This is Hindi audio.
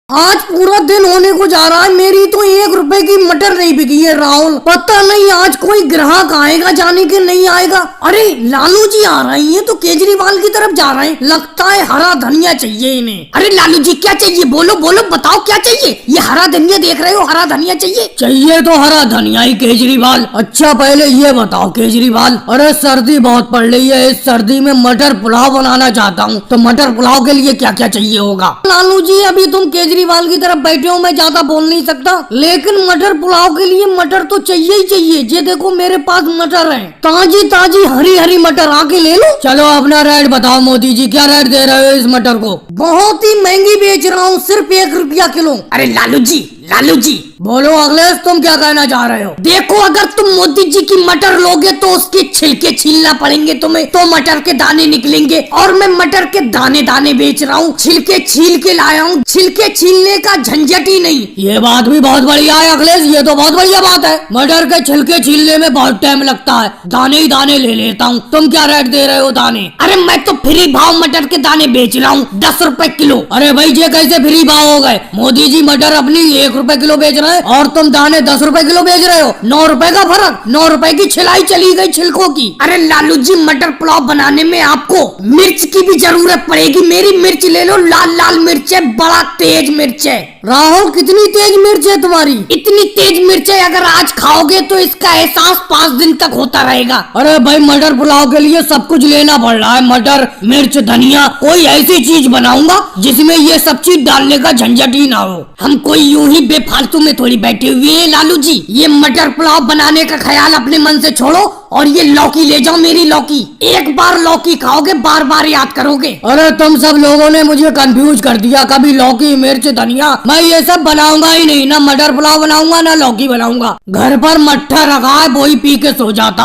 आज पूरा दिन होने को जा रहा है, मेरी तो 1 रुपए की मटर नहीं बिकी है राहुल। पता नहीं आज कोई ग्राहक आएगा जाने के नहीं आएगा। अरे लालू जी आ रही हैं तो केजरीवाल की तरफ जा रहे हैं, लगता है हरा धनिया चाहिए इन्हें। अरे लालू जी क्या चाहिए, बोलो बोलो बताओ क्या चाहिए। ये हरा धनिया देख रहे हो, हरा धनिया चाहिए तो हरा धनिया ही केजरीवाल। अच्छा पहले ये बताओ केजरीवाल, अरे सर्दी बहुत पड़ रही है, इस सर्दी में मटर पुलाव बनाना चाहता हूँ, तो मटर पुलाव के लिए क्या क्या चाहिए होगा। लालू जी अभी तुम केजरीवाल की तरफ बैठे हो, मैं ज्यादा बोल नहीं सकता, लेकिन मटर पुलाव के लिए मटर तो चाहिए ही चाहिए। ये देखो मेरे पास मटर है, ताजी ताजी हरी हरी मटर, आके ले लो। चलो अपना रेट बताओ मोदी जी, क्या रेट दे रहे हो इस मटर को। बहुत ही महंगी बेच रहा हूँ, सिर्फ 1 रुपया किलो। अरे लालू जी बोलो अखिलेश, तुम क्या कहना चाह रहे हो। देखो अगर तुम मोदी जी की मटर लोगे तो उसके छिलके छीलना पड़ेंगे तुम्हें, तो मटर के दाने निकलेंगे, और मैं मटर के दाने दाने बेच रहा हूँ, छिलके छील के लाया हूँ, छिलके छीलने का झंझट ही नहीं। ये बात भी बहुत बढ़िया है अखिलेश, ये तो बहुत बढ़िया बात है। मटर के छिलके छीलने में बहुत टाइम लगता है, दाने ही दाने ले लेता हूँ। तुम क्या रेट दे रहे हो दाने। अरे मैं तो फ्री भाव मटर के दाने बेच रहा हूँ, 10 रुपए किलो। अरे भाई ये कैसे फ्री भाव हो गए, मोदी जी मटर अपनी 1 रुपए किलो बेच रहे हैं और तुम दाने 10 रुपए किलो बेच रहे हो। 9 रुपए का फर्क, 9 रुपए की छिलाई चली गई छिलकों की। अरे लालू जी मटर पुलाव बनाने में आपको मिर्च की भी जरूरत पड़ेगी, मेरी मिर्च ले लो, लाल लाल मिर्च है, बड़ा तेज मिर्च है। राहुल कितनी तेज मिर्च है तुम्हारी। इतनी तेज मिर्च है, अगर आज खाओगे तो इसका एहसास 5 दिन तक होता रहेगा। अरे भाई मटर पुलाव के लिए सब कुछ लेना पड़ रहा है, मटर मिर्च धनिया, कोई ऐसी चीज बनाऊंगा जिसमें ये सब चीज डालने का झंझट ही ना हो। हम कोई यूं ही बेफालतू में थोड़ी बैठे हुए हैं लालू जी। ये मटर पुलाव बनाने का ख्याल अपने मन से छोड़ो और ये लौकी ले जाओ, मेरी लौकी। एक बार लौकी खाओगे बार बार याद करोगे। अरे तुम सब लोगों ने मुझे कंफ्यूज कर दिया, कभी लौकी मिर्च धनिया, मैं ये सब बनाऊंगा ही नहीं, ना मटर पुलाव बनाऊंगा ना लौकी बनाऊंगा। घर पर मट्ठा रखा है, वही पी के सो जाता हूँ।